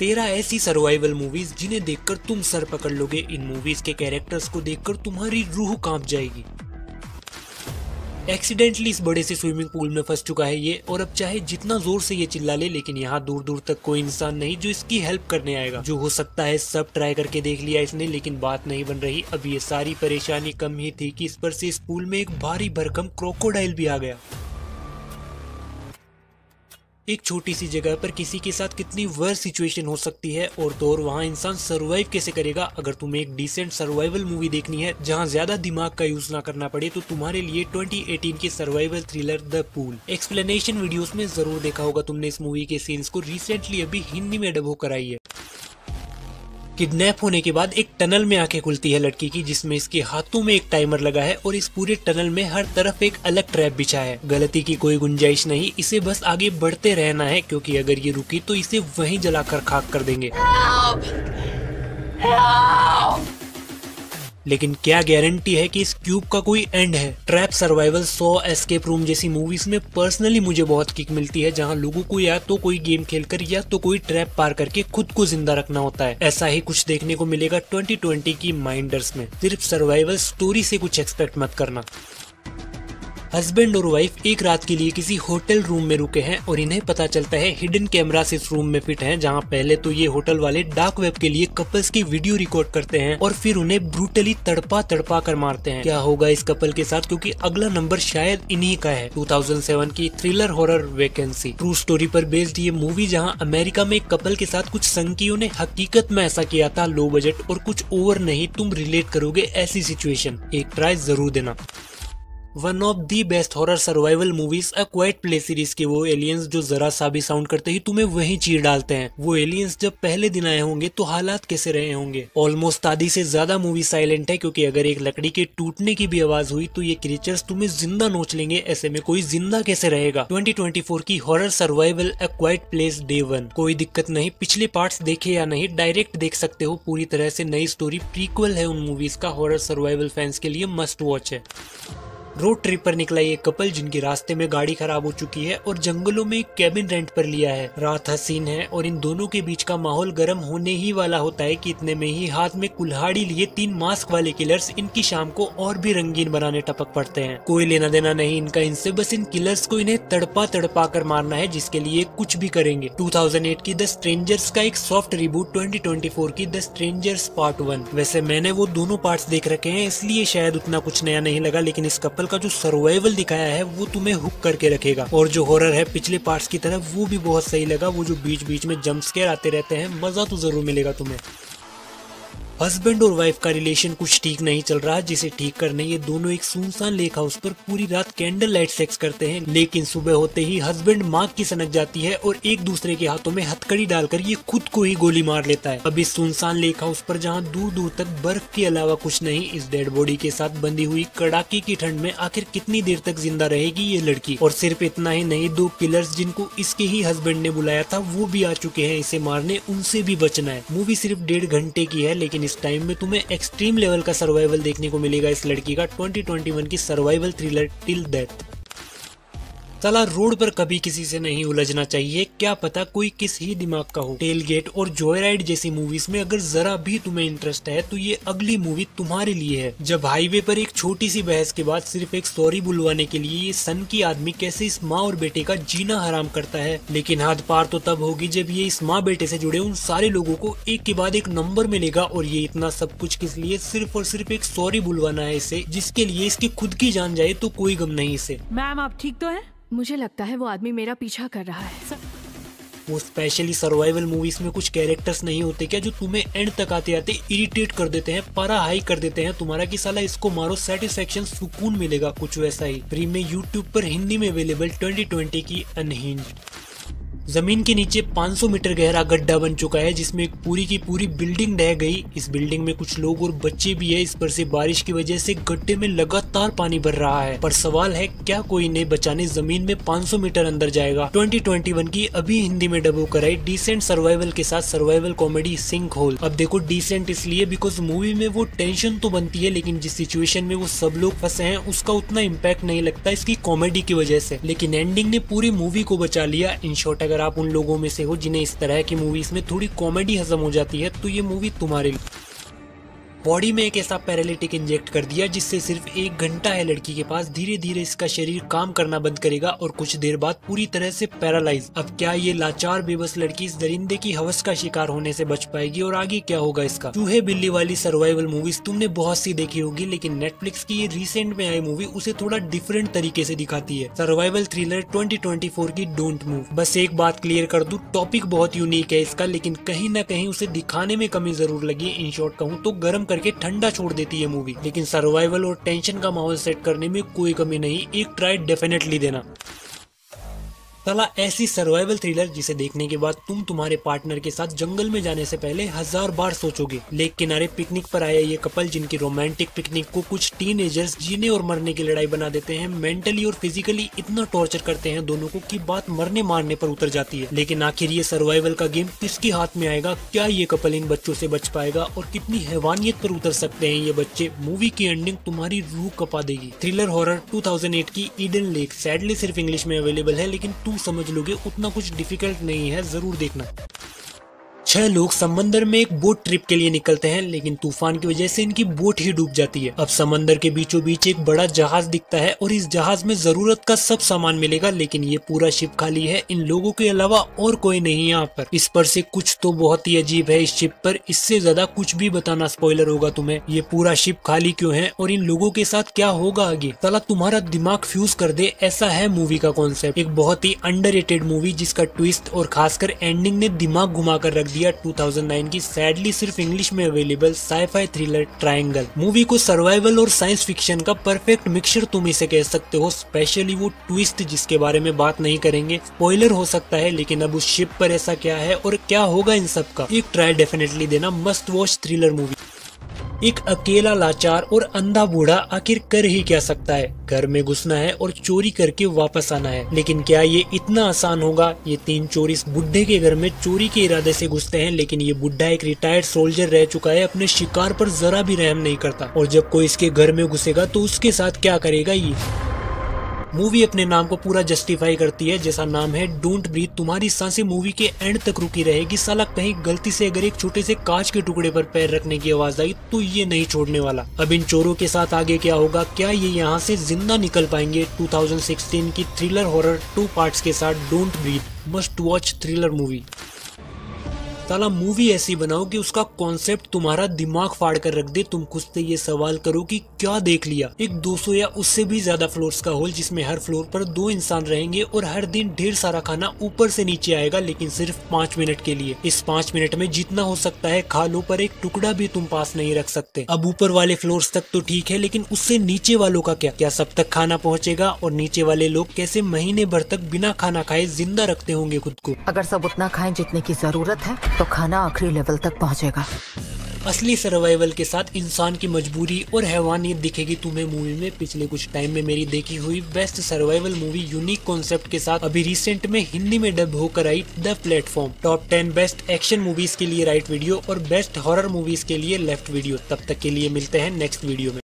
13 ऐसी survival movies जिन्हें देखकर तुम सर पकड़ लोगे। इन मूवीज के कैरेक्टर्स को देखकर तुम्हारी रूह कांप जाएगी। एक्सीडेंटली इस बड़े से स्विमिंग पूल में फंस चुका है ये, और अब चाहे जितना जोर से ये चिल्ला ले, लेकिन यहाँ दूर दूर तक कोई इंसान नहीं जो इसकी हेल्प करने आएगा। जो हो सकता है सब ट्राई करके देख लिया इसने, लेकिन बात नहीं बन रही। अब ये सारी परेशानी कम ही थी कि इस पर से इस पूल में एक भारी भरकम क्रोकोडाइल भी आ गया। एक छोटी सी जगह पर किसी के साथ कितनी वर्स सिचुएशन हो सकती है, और तो और वहाँ इंसान सर्वाइव कैसे करेगा। अगर तुम्हें एक डिसेंट सर्वाइवल मूवी देखनी है जहाँ ज्यादा दिमाग का यूज ना करना पड़े, तो तुम्हारे लिए 2018 की survival thriller the pool. Explanation videos में जरूर देखा होगा तुमने इस मूवी के सीन्स को, रिसेंटली अभी हिंदी में डब होकर आई है। किडनैप होने के बाद एक टनल में आंखें खुलती है लड़की की, जिसमें इसके हाथों में एक टाइमर लगा है और इस पूरे टनल में हर तरफ एक अलग ट्रैप बिछा है। गलती की कोई गुंजाइश नहीं, इसे बस आगे बढ़ते रहना है, क्योंकि अगर ये रुकी तो इसे वहीं जलाकर खाक कर देंगे। लेकिन क्या गारंटी है कि इस क्यूब का कोई एंड है। Trap survival, saw, escape room जैसी मूवीज में पर्सनली मुझे बहुत किक मिलती है, जहां लोगों को या तो कोई गेम खेलकर या तो कोई ट्रैप पार करके खुद को जिंदा रखना होता है। ऐसा ही कुछ देखने को मिलेगा 2020 की माइंडर्स में। सिर्फ सर्वाइवल स्टोरी से कुछ एक्सपेक्ट मत करना। हस्बैंड और वाइफ एक रात के लिए किसी होटल रूम में रुके हैं और इन्हें पता चलता है हिडन कैमरास इस रूम में फिट हैं, जहां पहले तो ये होटल वाले डार्क वेब के लिए कपल्स की वीडियो रिकॉर्ड करते हैं और फिर उन्हें ब्रूटली तड़पा तड़पा कर मारते हैं। क्या होगा इस कपल के साथ, क्योंकि अगला नंबर शायद इन्हीं का है। 2007 की thriller horror vacancy, true story पर बेस्ड ये मूवी, जहाँ अमेरिका में एक कपल के साथ कुछ संकियों ने हकीकत में ऐसा किया था। लो बजट और कुछ ओवर नहीं, तुम रिलेट करोगे ऐसी सिचुएशन। एक ट्राई जरूर देना। One of the best horror survival movies a quite place series के वो एलियंस जो जरा सा भी साउंड करते ही तुम्हें वहीं चीर डालते हैं। वो एलियंस जब पहले दिन आए होंगे तो हालात कैसे रहे होंगे। ऑलमोस्ट आधी से ज्यादा मूवी साइलेंट है, क्योंकि अगर एक लकड़ी के टूटने की भी आवाज हुई तो ये क्रिएचर्स तुम्हें जिंदा नोच लेंगे। ऐसे में कोई जिंदा कैसे रहेगा। 2024 की हॉरर सर्वाइवल अ क्वाइट प्लेस डे 1। कोई दिक्कत नहीं, पिछले पार्ट्स देखे या नहीं डायरेक्ट देख सकते हो। पूरी तरह से नई स्टोरी, प्रीक्वल है उन मूवीज का। हॉरर सर्वाइवल फैंस के लिए मस्ट वॉच है। रोड ट्रिप पर निकला ये कपल, जिनके रास्ते में गाड़ी खराब हो चुकी है और जंगलों में एक कैबिन रेंट पर लिया है। रात हसीन है और इन दोनों के बीच का माहौल गर्म होने ही वाला होता है कि इतने में ही हाथ में कुल्हाड़ी लिए 3 मास्क वाले किलर्स इनकी शाम को और भी रंगीन बनाने टपक पड़ते हैं। कोई लेना देना नहीं इनका इनसे, बस इन किलर्स को इन्हें तड़पा तड़पा कर मारना है, जिसके लिए कुछ भी करेंगे। 2008 की द स्ट्रेंजर्स का एक सॉफ्ट रिबूट 2024 की द स्ट्रेंजर्स पार्ट 1। वैसे मैंने वो दोनों पार्ट्स देख रखे हैं, इसलिए शायद उतना कुछ नया नहीं लगा, लेकिन इस कपल का जो सर्वाइवल दिखाया है वो तुम्हें हुक करके रखेगा। और जो हॉरर है पिछले पार्ट्स की तरह, वो भी बहुत सही लगा। वो जो बीच बीच में जंप स्केयर आते रहते हैं, मजा तो जरूर मिलेगा तुम्हें। हस्बैंड और वाइफ का रिलेशन कुछ ठीक नहीं चल रहा, जिसे ठीक करने ये दोनों एक सुनसान लेक हाउस पर पूरी रात कैंडल लाइट सेक्स करते हैं। लेकिन सुबह होते ही हस्बैंड माँ की सनक जाती है और एक दूसरे के हाथों में हथकड़ी डालकर ये खुद को ही गोली मार लेता है। अब इस सुनसान लेक हाउस पर, जहाँ दूर दूर तक बर्फ के अलावा कुछ नहीं, इस डेड बॉडी के साथ बंधी हुई कड़ाके की ठंड में आखिर कितनी देर तक जिंदा रहेगी ये लड़की। और सिर्फ इतना ही नहीं, 2 किलर्स जिनको इसके ही हस्बैंड ने बुलाया था वो भी आ चुके हैं इसे मारने, उनसे भी बचना है। मूवी सिर्फ 1.5 घंटे की है, लेकिन इस टाइम में तुम्हें एक्सट्रीम लेवल का सर्वाइवल देखने को मिलेगा इस लड़की का। 2021 की सर्वाइवल थ्रिलर टिल डेथ। साला रोड पर कभी किसी से नहीं उलझना चाहिए, क्या पता कोई किस ही दिमाग का हो। टेलगेट और जॉयराइड जैसी मूवीज में अगर जरा भी तुम्हें इंटरेस्ट है तो ये अगली मूवी तुम्हारे लिए है। जब हाईवे पर एक छोटी सी बहस के बाद सिर्फ एक सॉरी बुलवाने के लिए ये सन की आदमी कैसे इस माँ और बेटे का जीना हराम करता है, लेकिन हद पार तो तब होगी जब ये इस माँ बेटे से जुड़े उन सारे लोगों को एक के बाद एक नंबर मिलेगा। और ये इतना सब कुछ किस लिए, सिर्फ और सिर्फ एक सॉरी बुलवाना है इसे, जिसके लिए इसकी खुद की जान जाए तो कोई गम नहीं इसे। मैम आप ठीक तो हैं? मुझे लगता है वो आदमी मेरा पीछा कर रहा है। वो स्पेशली सर्वाइवल मूवीज में कुछ कैरेक्टर्स नहीं होते क्या, जो तुम्हें एंड तक आते आते इरिटेट कर देते हैं, पारा हाई कर देते हैं तुम्हारा कि साला इसको मारो, सेटिस्फेक्शन, सुकून मिलेगा। कुछ वैसा ही फ्री में यूट्यूब पर हिंदी में अवेलेबल 2020 की अनहिंज्ड। जमीन के नीचे 500 मीटर गहरा गड्ढा बन चुका है, जिसमें एक पूरी की पूरी बिल्डिंग ढह गई। इस बिल्डिंग में कुछ लोग और बच्चे भी है। इस पर से बारिश की वजह से गड्ढे में लगातार पानी भर रहा है। पर सवाल है, क्या कोई इन्हें बचाने जमीन में 500 मीटर अंदर जाएगा। 2021 की अभी हिंदी में डब होकर आई डिसेंट सर्वाइवल के साथ सर्वाइवल कॉमेडी सिंक होल। अब देखो डिसेंट इसलिए बिकॉज मूवी में वो टेंशन तो बनती है, लेकिन जिस सिचुएशन में वो सब लोग फंसे हैं उसका उतना इम्पैक्ट नहीं लगता इसकी कॉमेडी की वजह से। लेकिन एंडिंग ने पूरी मूवी को बचा लिया। इन शॉर्ट अगर आप उन लोगों में से हो जिन्हें इस तरह की मूवीज में थोड़ी कॉमेडी हजम हो जाती है तो ये मूवी तुम्हारे लिए। बॉडी में एक ऐसा पैरालिटिक इंजेक्ट कर दिया जिससे सिर्फ 1 घंटा है लड़की के पास, धीरे धीरे इसका शरीर काम करना बंद करेगा और कुछ देर बाद पूरी तरह से पैरालाइज। अब क्या ये लाचार बेबस लड़की इस दरिंदे की हवस का शिकार होने से बच पाएगी और आगे क्या होगा इसका? चूहे बिल्ली वाली सर्वाइवल मूवीज तुमने बहुत सी देखी होगी, लेकिन नेटफ्लिक्स की ये रिसेंट में आई मूवी उसे थोड़ा डिफरेंट तरीके से दिखाती है। सर्वाइवल थ्रिलर 2024 की डोंट मूव। बस एक बात क्लियर कर दूं, टॉपिक बहुत यूनिक है इसका, लेकिन कहीं ना कहीं उसे दिखाने में कमी जरूर लगी है। इन शॉर्ट कहूँ तो गर्म करके ठंडा छोड़ देती है मूवी, लेकिन सर्वाइवल और टेंशन का माहौल सेट करने में कोई कमी नहीं। एक ट्राई डेफिनेटली देना। साला ऐसी सर्वाइवल थ्रिलर जिसे देखने के बाद तुम तुम्हारे पार्टनर के साथ जंगल में जाने से पहले 1000 बार सोचोगे। लेक किनारे पिकनिक पर आया ये कपल, जिनकी रोमांटिक पिकनिक को कुछ टीनेजर्स जीने और मरने की लड़ाई बना देते हैं, मेंटली और फिजिकली इतना टॉर्चर करते हैं दोनों को कि बात मरने मारने पर उतर जाती है। लेकिन आखिर ये सर्वाइवल का गेम किसके हाथ में आएगा? क्या ये कपल इन बच्चों से बच पाएगा और कितनी हैवानियत पर उतर सकते हैं ये बच्चे? मूवी की एंडिंग तुम्हारी रूह कपा देगी। थ्रिलर हॉरर 2008 की ईडन लेक सैडली सिर्फ इंग्लिश में अवेलेबल है, लेकिन समझ लोगे उतना कुछ डिफिकल्ट नहीं है, जरूर देखना। 6 लोग समंदर में एक बोट ट्रिप के लिए निकलते हैं, लेकिन तूफान की वजह से इनकी बोट ही डूब जाती है। अब समंदर के बीचों बीच एक बड़ा जहाज दिखता है और इस जहाज में जरूरत का सब सामान मिलेगा, लेकिन ये पूरा शिप खाली है। इन लोगों के अलावा और कोई नहीं यहाँ पर। इस पर से कुछ तो बहुत ही अजीब है इस शिप पर, इससे ज्यादा कुछ भी बताना स्पॉइलर होगा तुम्हें। ये पूरा शिप खाली क्यों है और इन लोगों के साथ क्या होगा आगे? साला तुम्हारा दिमाग फ्यूज कर दे, ऐसा है मूवी का कॉन्सेप्ट। एक बहुत ही अंडररेटेड मूवी जिसका ट्विस्ट और खासकर एंडिंग ने दिमाग घुमा कर रख दिया। 2009 की सैडली सिर्फ इंग्लिश में available sci-fi thriller triangle movie को सर्वाइवल और साइंस फिक्शन का परफेक्ट मिक्सचर तुम इसे कह सकते हो। स्पेशली वो ट्विस्ट जिसके बारे में बात नहीं करेंगे, स्पॉइलर हो सकता है, लेकिन अब उस शिप पर ऐसा क्या है और क्या होगा इन सब का? एक ट्राई डेफिनेटली देना। Must watch thriller movie. एक अकेला लाचार और अंधा बूढ़ा आखिर कर ही क्या सकता है? घर में घुसना है और चोरी करके वापस आना है, लेकिन क्या ये इतना आसान होगा? ये 3 चोर इस बुड्ढे के घर में चोरी के इरादे से घुसते हैं, लेकिन ये बुड्ढा एक रिटायर्ड सोल्जर रह चुका है, अपने शिकार पर जरा भी रहम नहीं करता। और जब कोई इसके घर में घुसेगा तो उसके साथ क्या करेगा ये? मूवी अपने नाम को पूरा जस्टिफाई करती है, जैसा नाम है डोंट ब्रीथ। तुम्हारी सांसें मूवी के एंड तक रुकी रहेगी। साला कहीं गलती से अगर एक छोटे से कांच के टुकड़े पर पैर रखने की आवाज आई तो ये नहीं छोड़ने वाला। अब इन चोरों के साथ आगे क्या होगा? क्या ये यहाँ से जिंदा निकल पाएंगे? 2016 की थ्रिलर हॉरर 2 पार्ट्स के साथ don't breathe. Must watch thriller movie. साला मूवी ऐसी बनाओ कि उसका कॉन्सेप्ट तुम्हारा दिमाग फाड़ कर रख दे। तुम खुद से ये सवाल करो कि क्या देख लिया? एक 200 या उससे भी ज्यादा फ्लोर्स का हॉल, जिसमें हर फ्लोर पर 2 इंसान रहेंगे और हर दिन ढेर सारा खाना ऊपर से नीचे आएगा, लेकिन सिर्फ 5 मिनट के लिए। इस 5 मिनट में जितना हो सकता है खा लो, पर एक टुकड़ा भी तुम पास नहीं रख सकते। अब ऊपर वाले फ्लोर्स तक तो ठीक है, लेकिन उससे नीचे वालों का क्या? क्या सब तक खाना पहुँचेगा? और नीचे वाले लोग कैसे महीने भर तक बिना खाना खाए जिंदा रखते होंगे खुद को? अगर सब उतना खाएं जितने की जरूरत है तो खाना आखिरी लेवल तक पहुंचेगा। असली सर्वाइवल के साथ इंसान की मजबूरी और हैवानियत दिखेगी तुम्हें मूवी में। पिछले कुछ टाइम में मेरी देखी हुई best survival movie unique concept के साथ अभी रिसेंट में हिंदी में डब होकर आई the platform. Top 10 best action movies के लिए राइट वीडियो और बेस्ट हॉरर मूवीज के लिए लेफ्ट वीडियो। तब तक के लिए मिलते हैं नेक्स्ट वीडियो में।